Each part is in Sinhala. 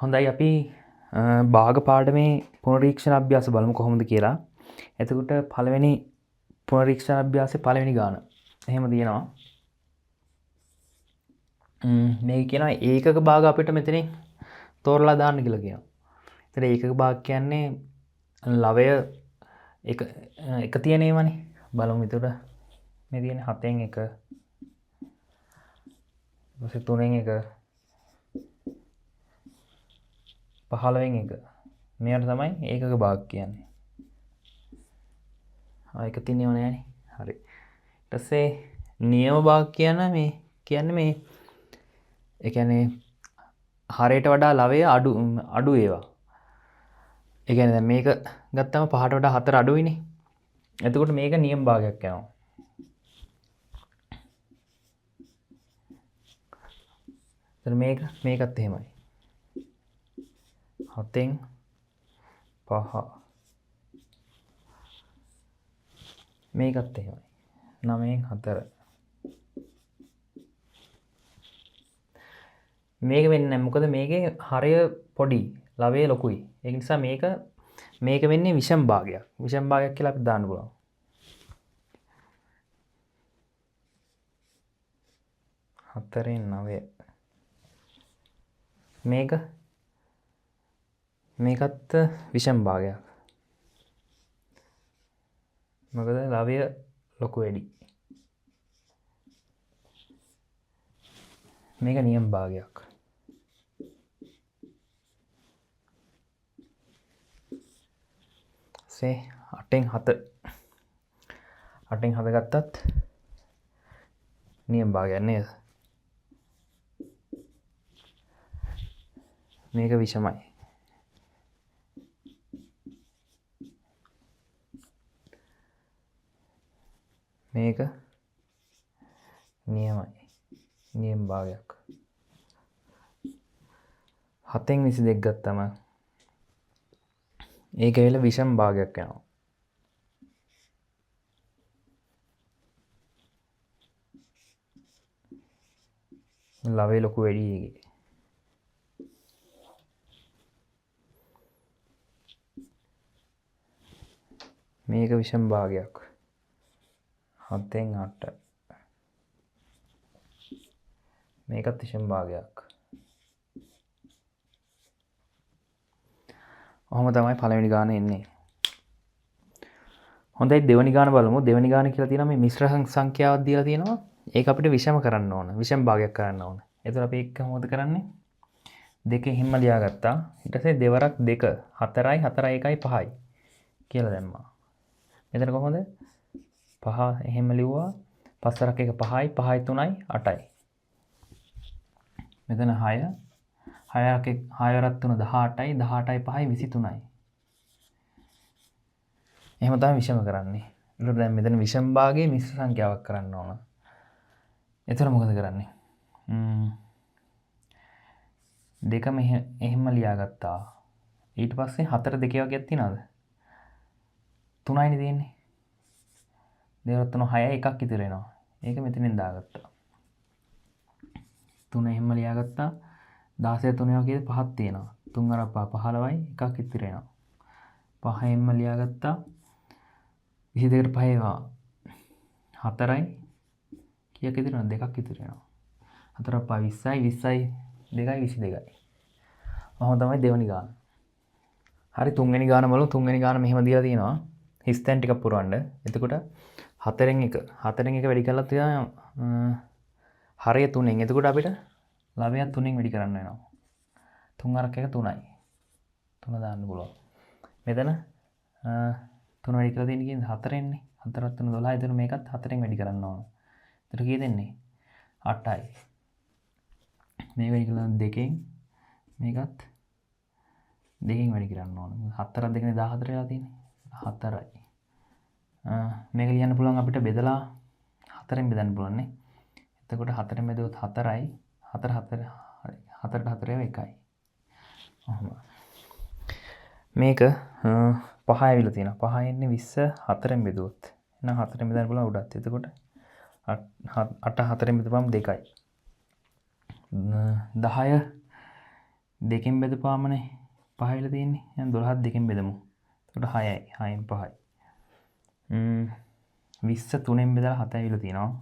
හොඳයි අපි භාග පාඩමේ පුනරීක්ෂණ අභ්‍යාස බලමු කොහොමද කියලා. එතකොට පළවෙනි පුනරීක්ෂණ අභ්‍යාසයේ පළවෙනි ගාන. එහෙම තියෙනවා. මේක කියනවා ඒකක භාග අපිට මෙතනින් තෝරලා දාන්න කියලා කියනවා. ඒතර ඒකක භාග කියන්නේ ලවය එක තියෙනේමනේ. බලමු එතකොට මේ තියෙන්නේ 7න් 1 ඊපස්සේ 3න් 1 15න් 1 මේවට තමයි ඒකක භාග කියන්නේ. එක තියෙනව නෑනේ. හරි. ඊට පස්සේ නියම භාග කියන්නේ මේ ඒ කියන්නේ හරයට වඩා ලවය අඩු ඒවා. ඒ කියන්නේ දැන් මේක ගත්තම 5ට වඩා 4 අඩුයිනේ. එතකොට මේක නියම භාගයක් යනවා. එතන මේකත් එහෙමයි. 7න් 5 මේකත් එහෙමයි. 9න් 4 මේක වෙන්නේ නැහැ. මොකද මේකේ හරය පොඩි, ලවය ලොකුයි. ඒ නිසා මේක වෙන්නේ විෂම භාගයක්. විෂම භාගයක් කියලා අපි දාන්න පුළුවන්. හතරෙන් 9 මේකත් විෂම භාගයක්. මොකද ලවය ලොකු වැඩි. මේක නියම භාගයක්. සේ 8න් 7 ගත්තත් නියම භාගයක් නේද? මේක විෂමයි. මේක නියමයි. නියම භාගයක්. 7න් 22 ගත්තම ඒක වෙල විෂම භාගයක් යනවා. ලවය ලොකු වැඩි එකේ. මේක විෂම භාගයක්. 7න් 8 මේකත් විෂම භාගයක්. ඔහොම තමයි පළවෙනි ගාන එන්නේ. හොඳයි දෙවෙනි ගාන බලමු. දෙවෙනි ගාන කියලා තියෙනවා මේ මිශ්‍ර සංඛ්‍යාවක් දීලා තියෙනවා. ඒක අපිට විෂම කරන්න ඕන. විෂම භාගයක් කරන්න ඕන. එතකොට අපි ඒක මොකද කරන්නේ? 2 හිම්ම ලියාගත්තා. ඊට පස්සේ දෙවරක් 2 4යි 4යි 1යි 5යි කියලා දැම්මා. මෙතන කොහොමද? 5 එහෙම ලිව්වා. 5 වරක් 1 5යි 5යි 3යි 8යි. මෙතන 6 6ක් 6 වරක් 3 18යි 18යි 5යි 23යි. එහෙම තමයි විෂම කරන්නේ. ඊට දැන් මෙතන විෂම භාගයේ මිශ්‍ර සංඛ්‍යාවක් කරන්න ඕන. එතන මොකද කරන්නේ? දෙකම එහෙම ලියාගත්තා. ඊට පස්සේ 4 2 වගේක් තියනවද? 3යිනේ තියෙන්නේ. 2 3 6යි එකක් ඉතුරු වෙනවා. ඒක මෙතනින් දාගත්තා. 3 එහෙම ලියාගත්තා. 16 3 වගේ 5ක් තියෙනවා. 3 අර 15යි එකක් ඉතුරු වෙනවා. 5 එහෙම ලියාගත්තා. 22ට 5 ඒවා 4යි කීයක් ඉතුරු වෙනවද? 2ක් ඉතුරු වෙනවා. 4 5 20යි 20යි 2යි 22යි. ඔහොම තමයි දෙවෙනි ගාන. හරි තුන්වෙනි ගාන බලමු. තුන්වෙනි ගාන මෙහෙම දීලා තියෙනවා. හිස්තැන් ටිකක් පුරවන්න. එතකොට 4න් 1 වැඩි කරලා තියනවා හරය 3න්. එතකොට අපිට ලවයක් 3න් වැඩි කරන්න වෙනවා. 3 අරක් 1 3යි. 3 දාන්න පුළුවන්. මෙතන 3 වැඩි කරලා තියෙන කියන්නේ 4න්නේ. 4ක් 3 12. එතන මේකත් 4න් වැඩි කරන්න ඕන. එතකොට කී දෙන්නේ? 8යි. මේක වැඩි කරලා 2න් මේකත් 2න් වැඩි කරන්න ඕන. 4ක් 2නේ 14 වෙලා තියෙන්නේ. 4යි. මේක ලියන්න පුළුවන් අපිට බෙදලා 4ෙන් බෙදන්න පුළුවන් නේ. එතකොට 4ෙන් බෙදුවොත් 4යි 4 4 හරි 4ට 4 1යි. ඔහොම. මේක 5 ඇවිල්ලා තියෙනවා. 5 එන්නේ 20 4ෙන් බෙදුවොත්. එහෙනම් 4ෙන් බෙදන්න පුළුවන් උඩත්. එතකොට 8 4ෙන් බෙදුවම 2යි. 10 දෙකෙන් බෙදපාමනේ 5 වෙලා තියෙන්නේ. එහෙනම් 12 දෙකෙන් බෙදමු. එතකොට 6යි. 6න් 5යි. 20 3ෙන් බෙදලා 7 ඇවිල්ලා තියෙනවා.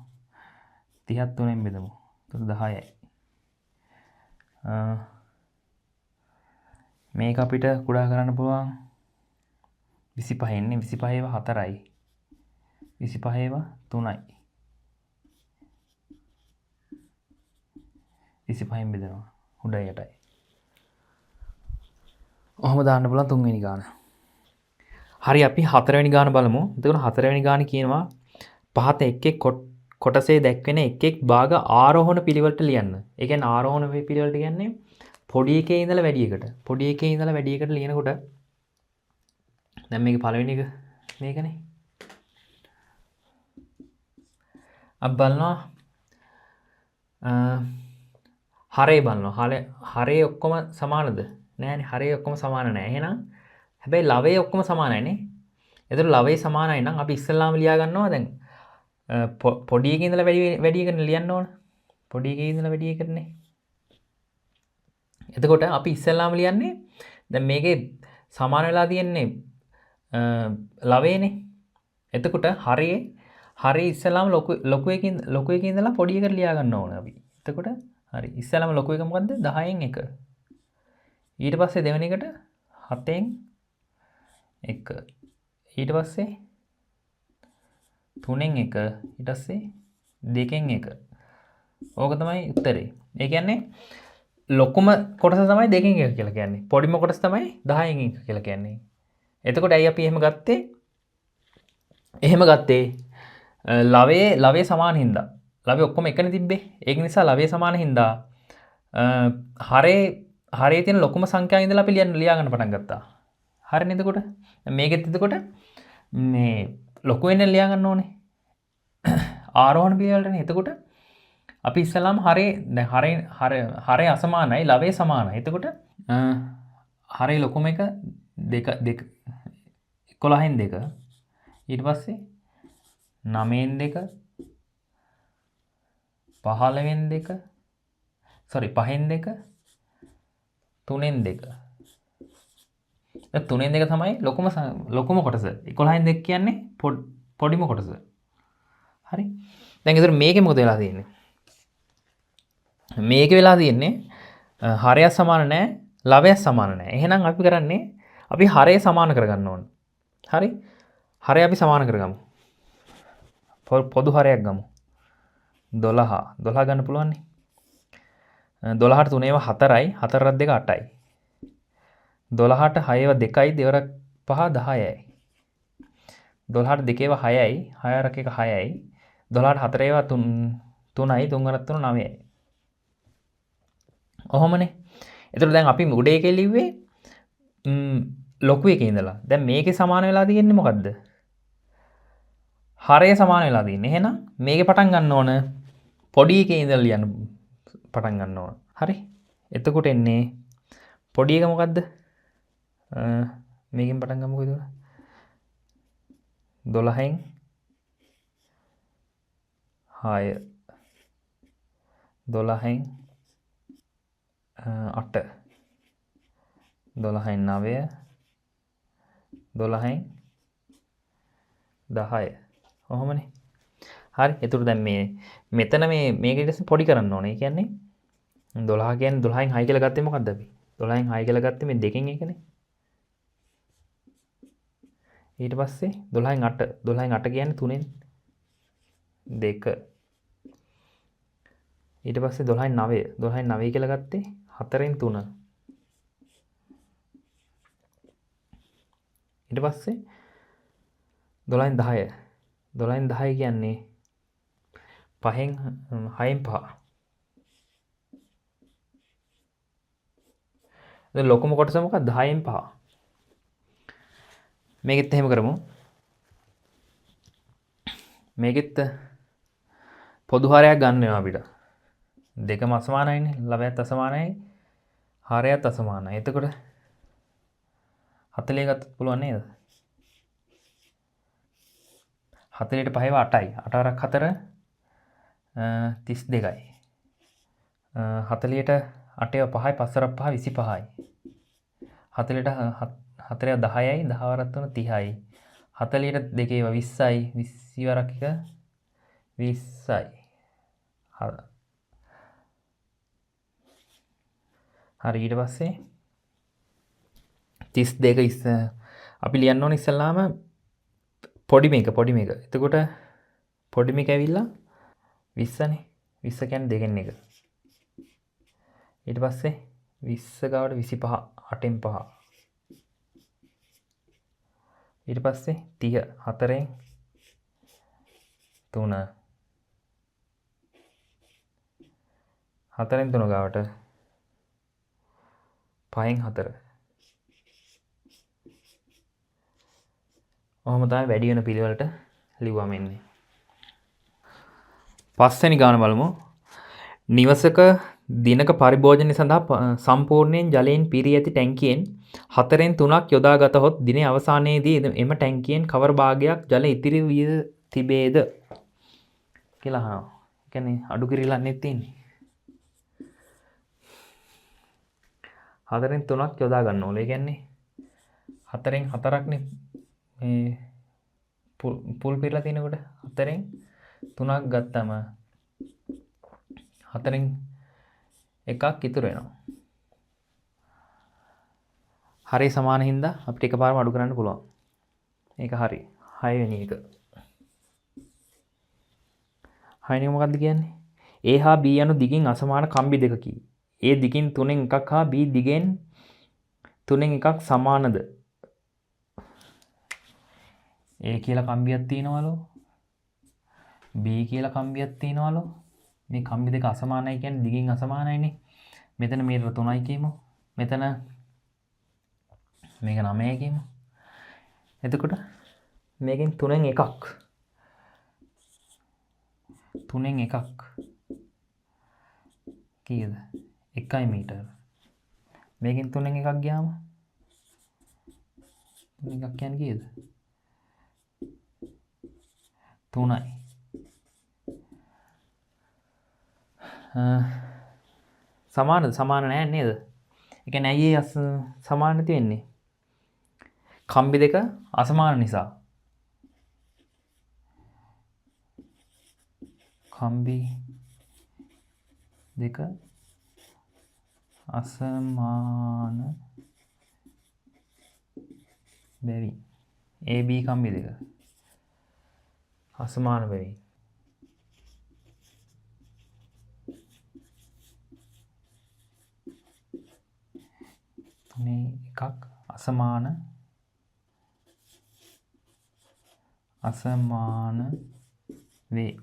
30ත් 3ෙන් බෙදමු. එතකොට 10යි. මේක අපිට කුඩා කරන්න පුළුවන් 25 න්නේ 25 ඒවා 4යි. 25 ඒවා 3යි. 25න් බෙදනවා. උඩයි යටයි. ඔහොම දාන්න පුළුවන් තුන්වෙනි ගාන. හරි අපි හතරවෙනි ගාන බලමු. එතකොට හතරවෙනි ගාන කියනවා පහත එක් එක් කොටසේ දැක්වෙන එක් එක් භාග ආරෝහණ පිළිවෙලට ලියන්න. ඒ කියන්නේ ආරෝහණ පිළිවෙලට කියන්නේ පොඩි එකේ ඉඳලා වැඩි එකට. පොඩි එකේ ඉඳලා වැඩි එකට ලියනකොට දැන් මේක පළවෙනි එක මේකනේ. අපි බලනවා හරේ බලනවා. හරේ ඔක්කොම සමානද? නෑනේ. හරේ ඔක්කොම සමාන නෑ. එහෙනම් හැබැයි ලවයේ ඔක්කොම සමානයිනේ. එතකොට ලවයේ සමානයි නම් අපි ඉස්සෙල්ලාම ලියා ගන්නවා දැන් පොඩි එකේ ඉඳලා වැඩි එකට ලියන්න ඕන. පොඩි එකේ ඉඳලා වැඩි එකටනේ. එතකොට අපි ඉස්සෙල්ලාම ලියන්නේ දැන් මේකේ සමාන වෙලා තියෙන්නේ ලවයේනේ. එතකොට හරේ ඉස්සෙල්ලාම ලොකු එකේ ඉඳලා පොඩි එකට ලියා ගන්න ඕන අපි. එතකොට හරි ඉස්සෙල්ලාම ලොකු එක මොකද්ද 10න් 1. ඊට පස්සේ දෙවෙනි එකට 7න් 1. ඊට පස්සේ 3න් 1. ඊට පස්සේ 2න් 1. ඕක තමයි උත්තරේ. ඒ කියන්නේ ලොකුම කොටස තමයි 2න් 1 කියලා කියන්නේ. පොඩිම කොටස තමයි 10න් 1 කියලා කියන්නේ. එතකොට ඇයි අපි එහෙම ගත්තේ? ලවයේ සමාන හින්දා. ලවයේ ඔක්කොම එකනේ තිබ්බේ. ඒක නිසා ලවයේ සමාන හින්දා හරේ තියෙන ලොකුම සංඛ්‍යාව ඉඳලා අපි ලියා ගන්න පටන් ගත්තා. හරිනේ එතකොට? මේකෙත් එතකොට මේ ලොකු වෙන්න ලියා ගන්න ඕනේ. ආරෝහණ පිළිවෙලටනේ. එතකොට අපි ඉස්සලාම හරේ අසමානයි ලවයේ සමානයි. එතකොට හරේ ලොකුම එක 2 11න් 2. ඊට පස්සේ 9න් 2 15න් 2 5න් 2 3න් 2. දැන් 3න් 2 තමයි ලොකුම කොටස. 11න් 2 කියන්නේ පොඩිම කොටස. හරි. දැන් ඒතර මේකේ මොකද වෙලා තියෙන්නේ? මේකේ වෙලා තියෙන්නේ හරය සමාන නැහැ, ලවය සමාන නැහැ. එහෙනම් අපි කරන්නේ අපි හරය සමාන කරගන්න ඕන. හරි? හරය අපි සමාන කරගමු. පොදු හරයක් ගමු. 12 ගන්න පුළුවන් නේ. 12ට 3 ඒවා 4යි, 4ට 2 8යි. 12ට 6 ඒවා 2යි, 2ට 5 10යි. 12ට 2 ඒවා 6යි, 6ට 1 6යි. 12ට 4 ඒවා 3යි, 3ට 3 9යි. ඔහොමනේ. එතකොට දැන් අපි උඩ එකේ ලිව්වේ ලොකු එකේ ඉඳලා. දැන් මේකේ සමාන වෙලා තියෙන්නේ මොකද්ද? හරය සමාන වෙලා තියෙන්නේ. එහෙනම් මේකේ පටන් ගන්න ඕන පොඩි එකේ ඉඳලා ලියන්න පටන් ගන්න ඕන. හරි? එතකොට එන්නේ පොඩි එක මොකද්ද? මේකෙන් පටන් ගමුකෝ ඒක. 12න් 6 12න් 8 12න් 9 12න් 10. ඔහොමනේ. හරි. එතකොට දැන් මෙතන මේක ඊට පස්සේ පොඩි කරන්න ඕනේ. ඒ කියන්නේ 12 කියන්නේ 12න් 6 කියලා ගත්තේ මොකද්ද අපි? 12න් 6 කියලා ගත්තේ මේ දෙකෙන් එකනේ. ඊට පස්සේ 12න් 8 කියන්නේ 3න් 2. ඊට පස්සේ 12න් 9 කියලා ගත්තේ 4න් 3. ඊට පස්සේ 12න් 10 කියන්නේ 6න් 5. දැන් ලොකුම කොටස මොකක්ද? 10න් 5. මේකෙත් එහෙම කරමු. මේකෙත් පොදු හරයක් ගන්න වෙනවා අපිට. දෙකම අසමානයිනේ. ලවයත් අසමානයි. හරයත් අසමානයි. එතකොට 40 ගත්තත් පුළුවන් නේද? 40ට 5 8යි. 8 4 32යි. 40ට 8 5යි 5 5 25යි. 40ට 4 10යි 10 වරක් 3 30යි. 40ට 2 20යි 20 වරක් 1 20යි. හරි ඊට පස්සේ 32 අපි ලියන්න ඕනේ ඉස්සල්ලාම පොඩි මේක. එතකොට පොඩි මේක ඇවිල්ලා 20නේ. 20 කියන්නේ දෙකෙන් එක. ඊට පස්සේ 20 ගාවට 25 8න් 5. ඊට පස්සේ 30 4න් 3. 4න් 3 ගාවට 5න් 4. ඔහොම තමයි වැඩි වෙන පිළිවෙලට ලිව්වම එන්නේ. පස්වෙනි ගාන බලමු. නිවසක දිනක පරිභෝජනය සඳහා සම්පූර්ණයෙන් ජලයෙන් පිරී ඇති ටැංකියෙන් 4න් 3ක් යොදා ගතහොත් දිනේ අවසානයේදී එම ටැංකියෙන් කවර භාගයක් ජල ඉතිරි වී තිබේද කියලා අහනවා. ඒ කියන්නේ අඩු කිරීලාන්නේ තියෙන්නේ. 4න් 3ක් යොදා ගන්න ඕනේ. ඒ කියන්නේ 4න් 4ක්නේ මේ පුල් පිරලා තිනකොට 4න් 3ක් ගත්තම 4න් එකක් ඉතුරු වෙනවා. හරි සමාන හින්දා අපිට එකපාරම අඩු කරන්න පුළුවන්. ඒක හරි. 6 වෙනි එක. 6 වෙනි එක මොකක්ද කියන්නේ? A හා B යනු දිගින් අසමාන කම්බි දෙකකි. A දිගින් 3න් එකක් හා B දිගෙන් 3න් එකක් සමානද? A කියලා කම්බියක් තියෙනවලු. B කියලා කම්බියක් තියෙනවලු. මේ කම්බි දෙක අසමානයි කියන්නේ දිගින් අසමානයිනේ. මෙතන මීටර 3යි කියමු. මෙතන මේක 9යි කියමු. එතකොට මේකෙන් 3න් එකක්. 3න් එකක් කීයද? 1යි මීටර. මේකෙන් 3න් එකක් ගියාම 3න් එකක් කියන්නේ කීයද? 3යි. සමානද? සමාන නෑ නේද? ඒ කියන්නේ ඇයි සමාන නැති වෙන්නේ? කම්බි දෙක අසමාන නිසා. කම්බි දෙක අසමාන බැවින් AB කම්බි දෙක අසමාන බැවින් තුනේ එකක් අසමාන වේ.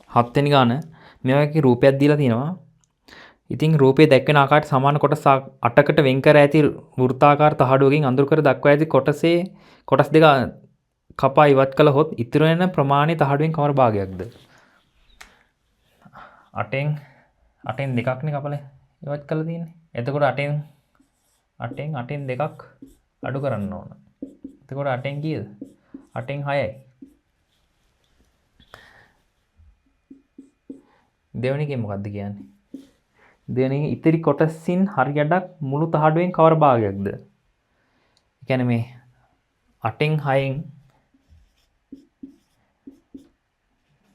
හත්වෙනි ගාන මේ වගේ රූපයක් දීලා තියෙනවා. ඉතින් රූපය දැක්වෙන ආකාරයට සමාන කොටස් 8කට වෙන් කර ඇති වෘත්තාකාර තහඩුවකින් අඳුර කර දක්වා ඇති කොටස් දෙක කපා ඉවත් කළහොත් ඉතුරු වෙන ප්‍රමාණය තහඩුවෙන් කවර භාගයක්ද? 8න් 2ක්නේ කපලා ඉවත් කරලා තියෙන්නේ. එතකොට 8න් 2ක් අඩු කරන්න ඕන. එතකොට 8න් කීයද? 8න් 6යි. දෙවෙනි එකේ මොකද්ද කියන්නේ? දෙවෙනි එක ඉතිරි කොටසින් හරියටක් මුළු තහඩුවෙන් කවර භාගයක්ද? ඒ කියන්නේ මේ 8න් 6න්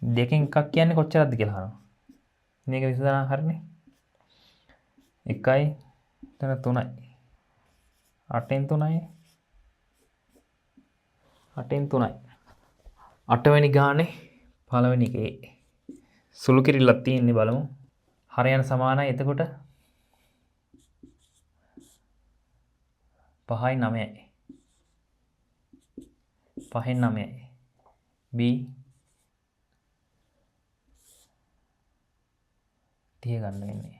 දෙකෙන් එකක් කියන්නේ කොච්චරද කියලා අහනවා. මේක විසඳන හරිනේ. 1යි එතන 3යි. 8න් 3යි. 8න් 3යි. 8 වෙනි ගානේ පළවෙනි එකේ සුළු කිරිල්ලක් තියෙන්නේ බලමු. හරයන සමානයි. එතකොට 5යි 9යි. 5න් 9යි. B 30 ගන්න වෙන්නේ.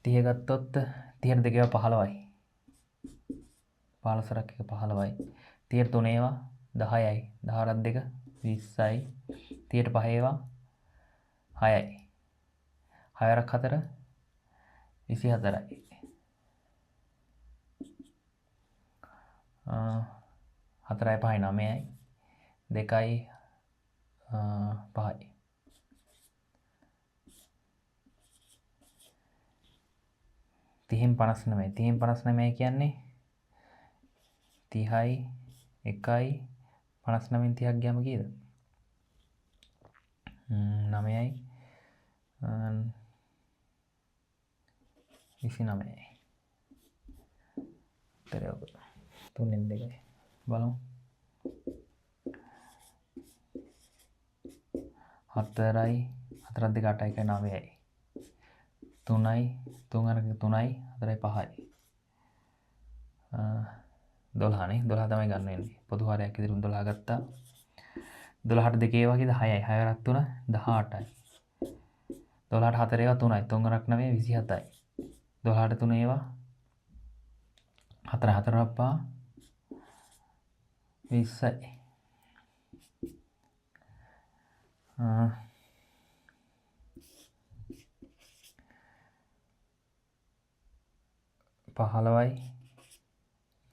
30 ගත්තොත් 30ට 2 15යි. 15 සරක් එක 15යි. 30ට 3 ඒවා 10යි. 10 2 20යි. 30ට 5 ඒවා 6යි. 6 4 24යි. 4යි 5යි 9යි. 2යි 5යි. තිහෙන් 59. තිහෙන් 59 කියන්නේ 30යි 1යි 59න් 30ක් ගියාම කීයද? 9යි 29යි. උත්තරය ඔබ 3න් 2යි. බලමු. 4යි 4ක් 2 8යි 9යි. 3යි 3 අරක 3යි 4යි 5යි. 12නේ 12 තමයි ගන්න වෙන්නේ. පොදු හරයක් ඉදිරියට 12 ගත්තා. 12ට 2 ඒවා කීයද? 6යි. 6 අරක් 3 18යි. 12ට 4 ඒවා 3යි. 3 අරක් 9 27යි. 12ට 3 ඒවා 4 4 අරක් 5 20යි. 15යි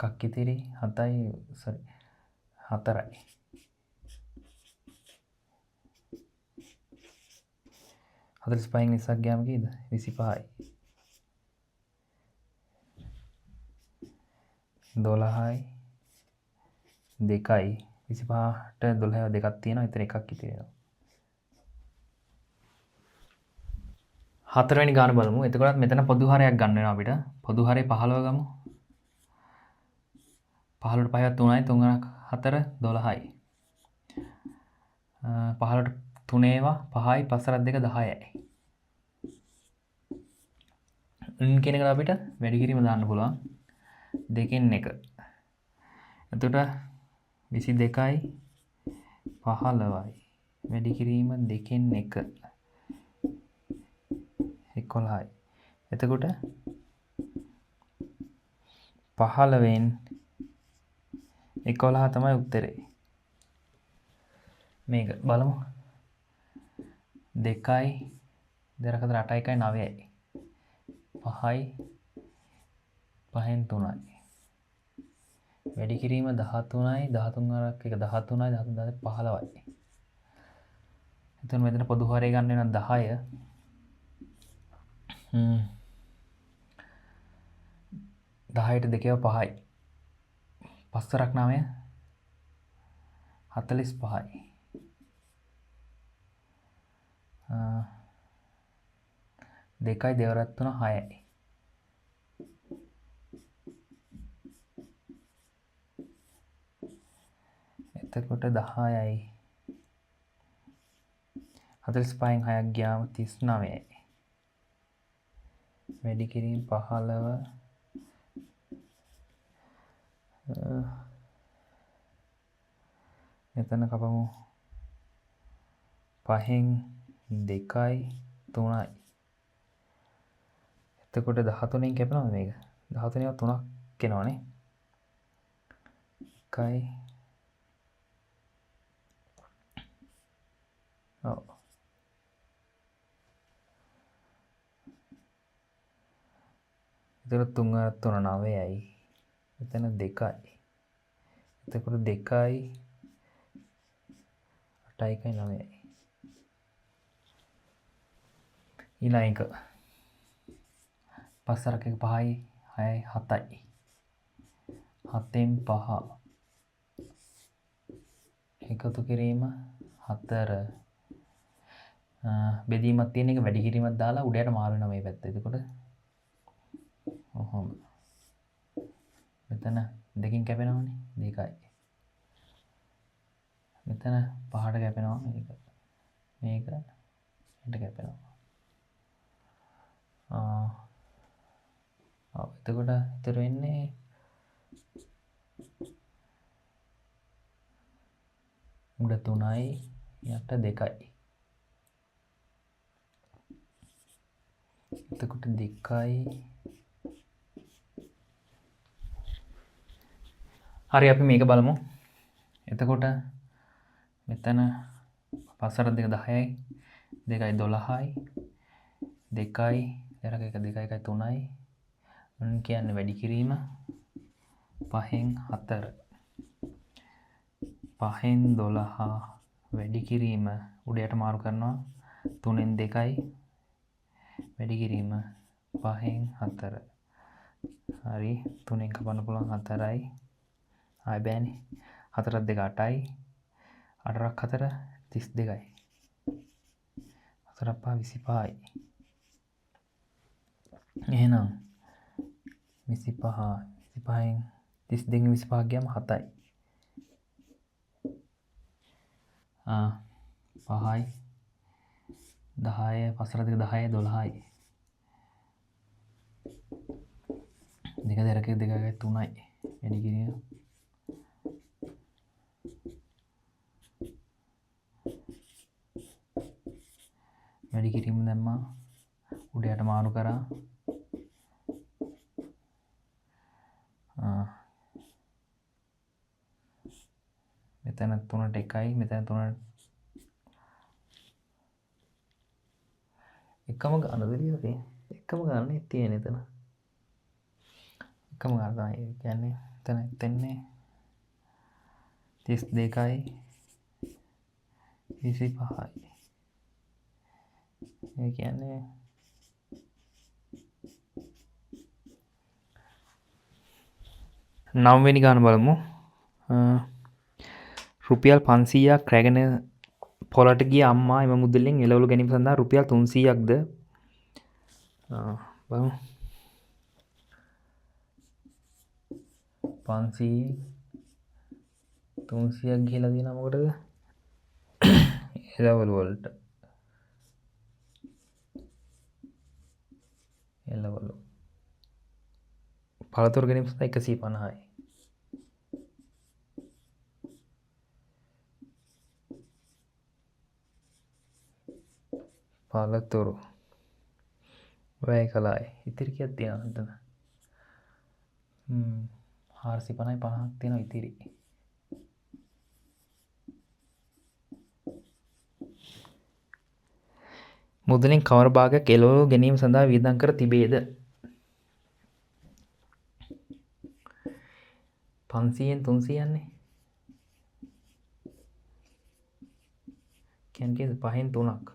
එකක් ඉතිරි 7යි 4යි. 45න් 20ක් ගියාම කීයද? 25යි. 12යි 2යි 25ට 12 දෙකක් තියෙනවා. එතන එකක් ඉතිරි වෙනවා. හතරවෙනි ගාන බලමු. එතකොටත් මෙතන පොදු හරයක් ගන්න වෙනවා අපිට. පොදු හරේ 15 ගමු. 15ට 5ක් 3යි 3 4 12යි. 15ට 3 ඒවා 5යි 5 4ක් 2 10යි. කියන එකට අපිට වැඩි කිරීම දාන්න පුළුවන්. 2න් 1. එතකොට 22යි 15යි. වැඩි කිරීම 2න් 1. 11යි. එතකොට 15න් 11 තමයි උත්තරේ. මේක බලමු. 2යි 2 4 8යි 9යි. 5යි 5න් 3යි. වැඩි කිරීම 13යි 13 අරක් 1 13යි 13 15යි. එතන මෙතන පොදු හරය ගන්න වෙන 10. 10ට 2 5යි. 5 අරක් 9 45යි. 2යි 2 අරක් 3 6යි. එතකොට 10යි 45න් 6ක් ගියාම 39යි. වැඩි කිරීම 15 මෙතන කපමු. 5න් 2යි 3යි. එතකොට 13න් කැපෙනවද මේක? 13 ඒවා 3ක් කෙනවනේ. 1යි ඔව්. එතකොට 3 3 9යි. එතන 2යි. එතකොට 2යි 8යි 9යි. ඊළඟ එක 5 අරක 1 5යි 6යි 7යි. 7න් 5 එකතු කිරීම 4. බෙදීමක් තියෙන එක වැඩි කිරීමක් දාලා උඩයට මාරු වෙනවා මේ පැත්ත. එතකොට ඔහොම. මෙතන 2කින් කැපෙනවනේ 2යි. මෙතන 5ට කැපෙනවා මේක. මේක ඊට කැපෙනවා. එතකොට ඉතුරු වෙන්නේ උඩ 3යි යට 2යි. එතකොට 2යි. හරි අපි මේක බලමු. එතකොට මෙතන 5 අර 2 10යි 2යි 12යි 2යි 2 1 2 1 3යි. කියන්නේ වැඩි කිරීම 5න් 4. 5න් 12 වැඩි කිරීම උඩයට මාරු කරනවා 3න් 2යි වැඩි කිරීම 5න් 4. හරි 3න් කපන්න පුළුවන් 4යි. ආයෙ බෑනේ. 4ක් 2 8යි. 8ක් 4 32යි. 4ක් 5 25යි. එහෙනම් 25 25න් 32න් 25 ගියම 7යි. 5යි 10යි 5 2 10යි 12යි. 2 දෙක 2යි 3යි. වැඩි කිරීම වැඩි කිරීම දැම්මා උඩයට මාරු කරා. මෙතන 3ට 1යි මෙතන 3ට එකම ගානද ලියලා තියෙන්නේ. එකම ගානේ තියෙන එතන. එකම ගාන තමයි කියන්නේ එතන දෙන්නේ 32යි 25යි. ඒ කියන්නේ නවවෙනි ගාන බලමු. රුපියල් 500ක් රැගෙන පොලට ගිය අම්මා එම මුදලින් එළවලු ගැනීම සඳහා රුපියල් 300ක්ද බලමු. 500 300ක් ගිහලා තියෙනවා මොකටද? එළවලු වලට. එළවලු පළතුරු ගැනීම සඳහා 150යි. පළතුරු වැය කළායි. ඉතිරි කීයක් තියෙනවද එතන? 450යි 50ක් තියෙනවා ඉතිරි. මුදලින් කවර භාගයක් එළවලු ගැනීම සඳහා වියදම් කර තිබේද? 500න් 300න්නේ. කියන්නේ 5න් 3ක්.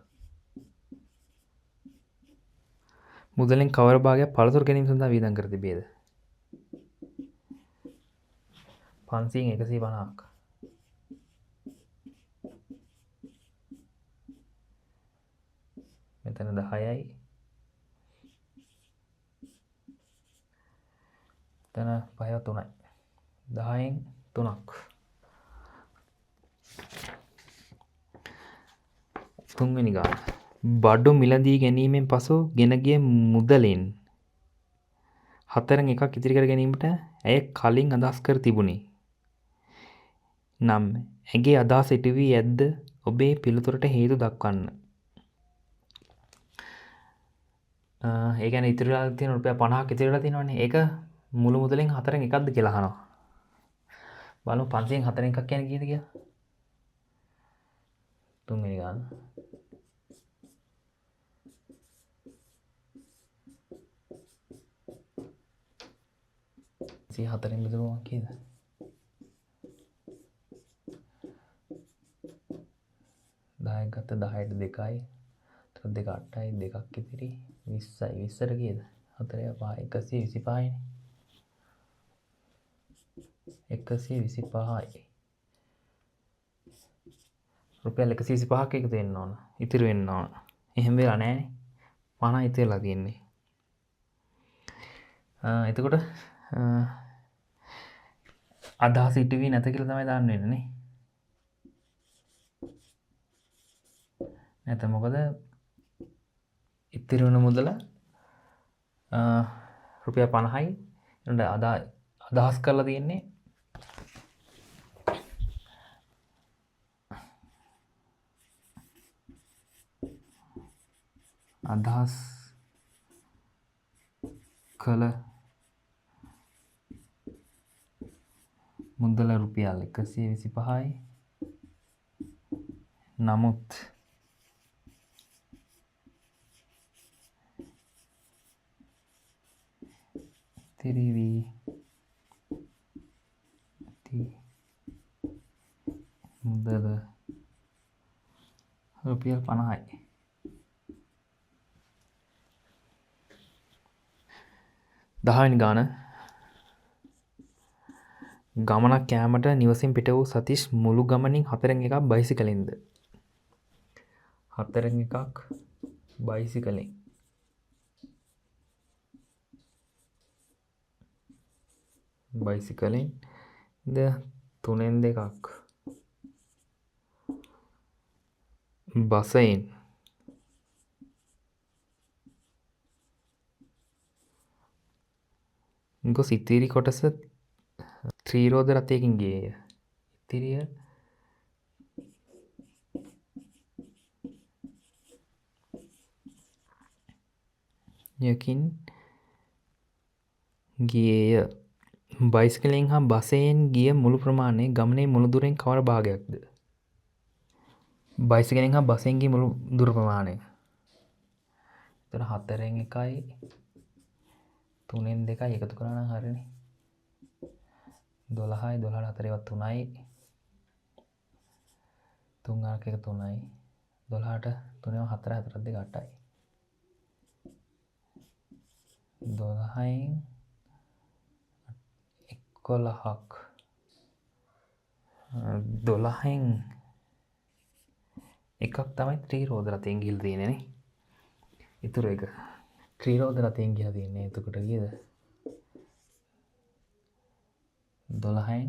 මුදලින් කවර භාගයක් පළතුරු ගැනීම සඳහා වියදම් කර තිබේද? 500න් 150ක්. මෙතන 10යි. මෙතන 5ව 3යි. 10න් 3ක්. තුන්වෙනි ගාන. බඩු මිලදී ගැනීමෙන් පසු ගෙන ගිය මුදලින් 4න් 1ක් ඉතිරි කර ගැනීමට ඇය කලින් අදහස් කර තිබුණි. නම් ඇගේ අදහස ඉටු වී ඇද්ද? ඔබේ පිළිතුරට හේතු දක්වන්න. ඒ කියන්නේ ඉතිරි වෙලා තියෙන රුපියල් 50ක් ඉතිරි වෙලා තියෙනවනේ. ඒක මුළු මුදලෙන් 4න් 1ක්ද කියලා අහනවා. බලමු 500න් 4න් 1ක් කියන්නේ කීයද කියලා. තුන්වෙනි ගාන. 4න් බෙදුවා කීයද? 10ක් ගත්ත 10ට 2යි. 2 8යි 2ක් ඉතිරි 20යි. 20ට කීයද? 4 5 125යි. 125යි. රුපියල් 125ක් එකතු වෙන්න ඕන. ඉතිරි වෙන්න ඕන. එහෙම වෙලා නැහැනේ. 50 ඉතිරි වෙලා තියෙන්නේ. එතකොට අදහස ඉටු වී නැත කියලා තමයි දාන්න වෙන්නේ නේ. නැත්නම් මොකද ඉතිරි වෙන මුදල රුපියල් 50යි. ඊට අදහස් කරලා තියෙන්නේ අදහස් කළ මුදල රුපියල් 125යි. නමුත් ඉතිරි වී ද රුපියල් 50යි. දහවෙනි ගාන. ගමනක් යෑමට නිවසින් පිට වූ සතීෂ් මුළු ගමනින් 4න් 1ක් බයිසිකලෙන්ද. 4න් 1ක් බයිසිකලෙන්. බයිසිකලෙන් ද 3න් 2ක් බසයෙන් ගොස් ඉතිරි කොටස ත්‍රීරෝද රථයකින් ගියේය. ඉතිරිය යකින් ගියේය. බයිසිකලෙන් හා බසයෙන් ගිය මුළු ප්‍රමාණය ගමනේ මුළු දුරෙන් කවර භාගයක්ද? බයිසිකලෙන් හා බසයෙන් ගිය මුළු දුර ප්‍රමාණය. එතන 4න් 1යි 3න් 2යි එකතු කරා නම් හරියනේ. 12යි 12ට 4 ඒවත් 3යි. 3 අරක එක 3යි. 12ට 3ව 4 4ක් 2 8යි. 12න් 11ක් 12න් එකක් තමයි ත්‍රිරෝද රථයෙන් ගිහිල්ලා තියෙන්නේ නේ. ඊටු එක ත්‍රිරෝද රථයෙන් ගිහිල්ලා තියෙන්නේ. එතකොට කීයද? 12න්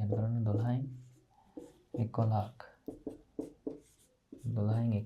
අඩු කරන්න 12න් 11ක් 12න් 1යි